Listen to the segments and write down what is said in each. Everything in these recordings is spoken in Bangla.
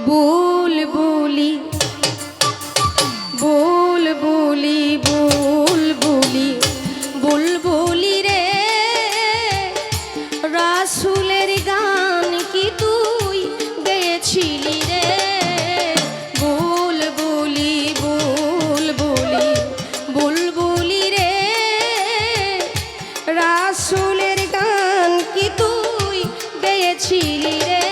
বুলবুলি বুলবুলি বুলবুলি বুলবুলি রে রাসূলের গান কি তুই গেয়েছিলি রে বুলবুলি বুলবুলি বুলবুলি রে রাসূলের গান কি তুই গেয়েছিলি রে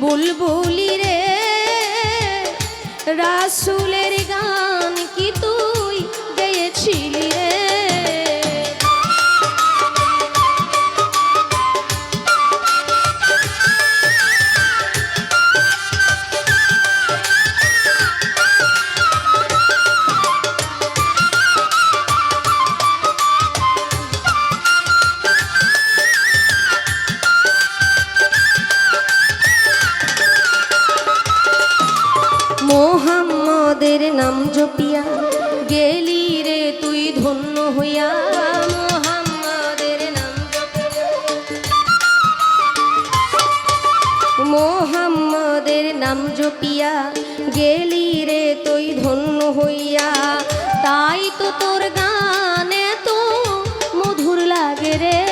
বুলবুলি রে রাসূলের গান কি তুই গেয়েছিলি রে মোহাম্মদের নাম জপিয়া গেলি রে তুই ধন্য হইয়া মোহাম্মদের নাম মোহাম্মদের নাম জপিয়া গেলি রে তুই ধন্য হইয়া তাই তো তোর গানে তো মধুর লাগে রে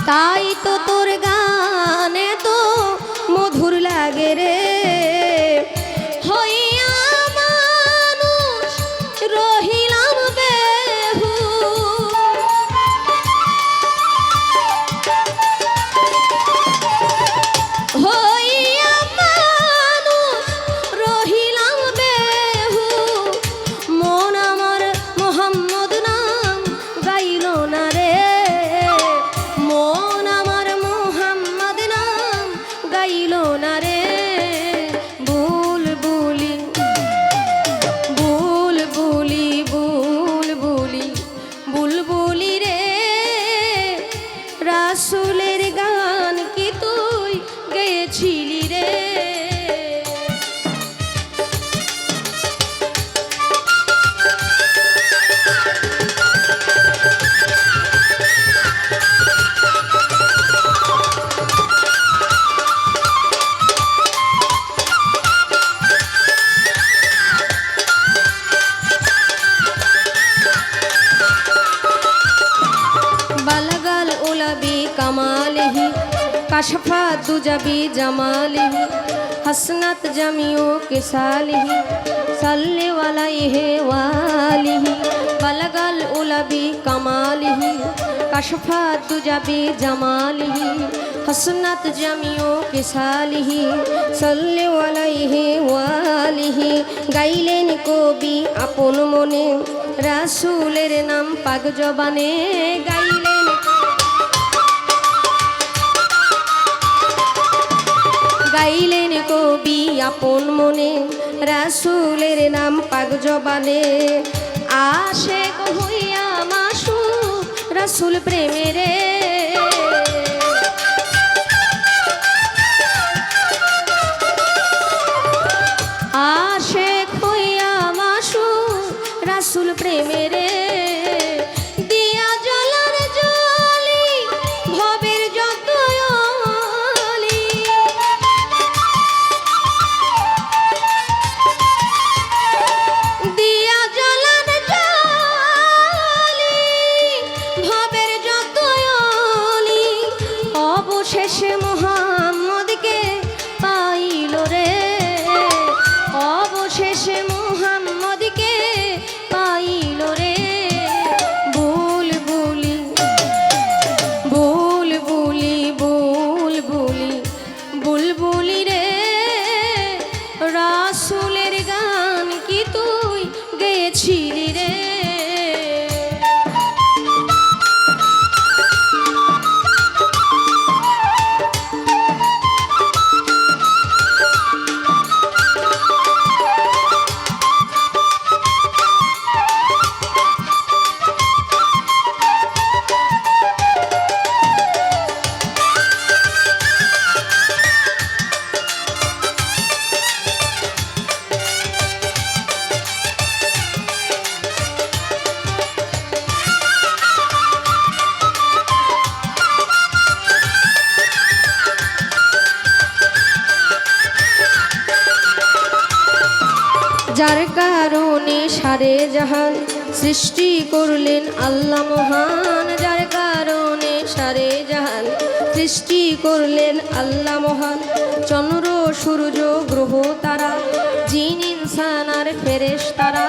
তাই তো তোর গানে তো মধুর লাগে রে হইয়া মানুষ রহিলাম বেহু হইয়া মানুষ রহিলাম বেহু মন আমার মোহাম্মদ নাম গাইল না রে না রে বুলবুলি বুলবুলি বুলবুলি বুলবুলি রে রাসূলের গান কি তুই গেয়েছিলি রে कमालिही कशफा दुजबी जमालिही हसनत जमियो के सालिही सल्ले अलैहि वालिही बलगल उलबी कमालिही कशफा दुजबी जमालिही हसनत जमियो के सालिही सल्ले अलैहि वालिही गाइलेन कवि आपन मने रासूलेर नाम पाक जबाने गाइलेन গাইলেন কবি আপন মনে রাসূলের নাম পাক জবানে আশিক হইয়া মাসুক রাসূল প্রেমে রে আশিক হইয়া মাসুক রাসূল প্রেমে রে দিয়া জ্বলার জ্বলি ভবের যত শেষে মোহাম্মদকে পাইল রে অবশেষে মোহাম্মদকে পাইল রে বুলবুলি বুলবুলি বুলবুলি বুলবুলি রে রাসূলের গান কি তুই গেয়েছিলি রে যার কারণে সারে জাহান সৃষ্টি করলেন আল্লাহ মহান, যার কারণে সারে জাহান সৃষ্টি করলেন আল্লাহ মহান। চন্দ্র সূর্য গ্রহ তারা জিন ইনসান আর ফেরেশতারা,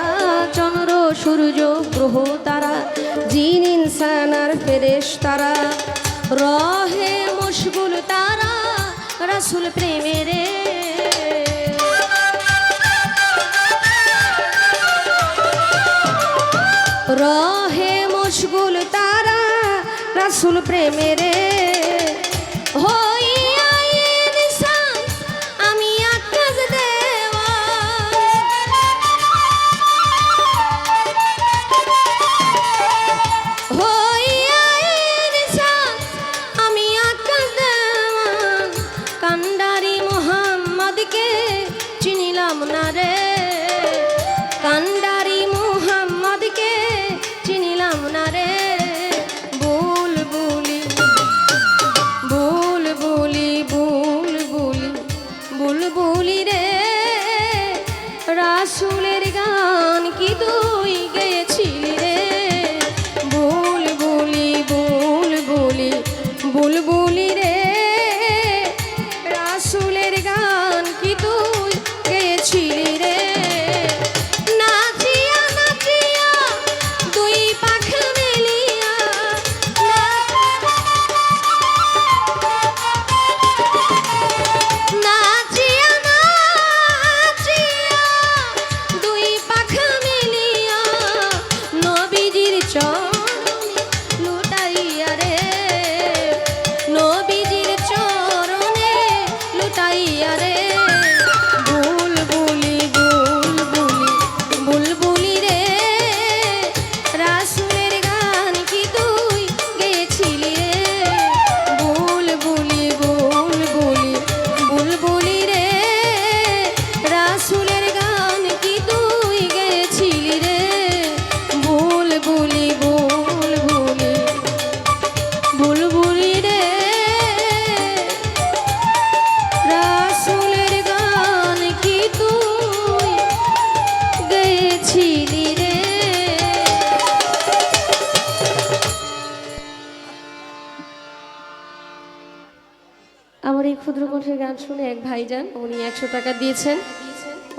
চন্দ্র সূর্য গ্রহ তারা জিন ইনসান আর ফেরেশতারা, রহে মশগুল তারা রাসূল প্রেমেরে। রহে মশগুল তারা রাসূল প্রেমেরে, হইয়া ইনসান আমি আকাশ দেওয়া, হইয়া ইনসান আমি আকাশ দেওয়া, কান্ডারি মুহাম্মদকে চিনিলাম না রে, কান্ডারি মুহাম্মদকে চিনিলাম না রে। বুলবুলি বুলবুলি বুলবুলি বুলবুলি রে, রাসূলের গান কি তুই গেয়েছিলি রে। বুলবুলি বুলবুলি বুলবুলি রে, রাসূলের গান কি তুই গেয়েছিলি রে। নাচিয়া নাচিয়া দুই পাখা মেলিয়া, নাচিয়া নাচিয়া দুই পাখা মেলিয়া, নবীজির চরণে লুটাইয়া রে, নবীজির চরণে লুটাইয়া রে। বুলবুলি বুলবুলি বুলবুলি রে, রাসূলের গান কি তুই গেয়েছিলি রে। বুলবুলি বুলবুলি বুলবুলি রে, রাসূলের গান কি তুই গেয়েছিলি রে। বুলবুলি বুলবুলি বুলবুলি রে, রাসূলের গান কি তুই গেয়েছিলি রে। আমার এই ক্ষুদ্র কণ্ঠের গান শুনে এক ভাইজান উনি 100 টাকা দিয়েছেন,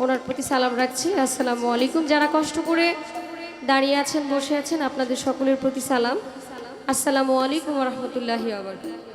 ওনার প্রতি সালাম রাখছি। আসসালামু আলাইকুম। যারা কষ্ট করে দাঁড়িয়ে আছেন বসে আছেন আপনাদের সকলের প্রতি সালাম। আসসালামু আলাইকুম ওয়া রাহমাতুল্লাহি ওয়া বারাকাতুহু।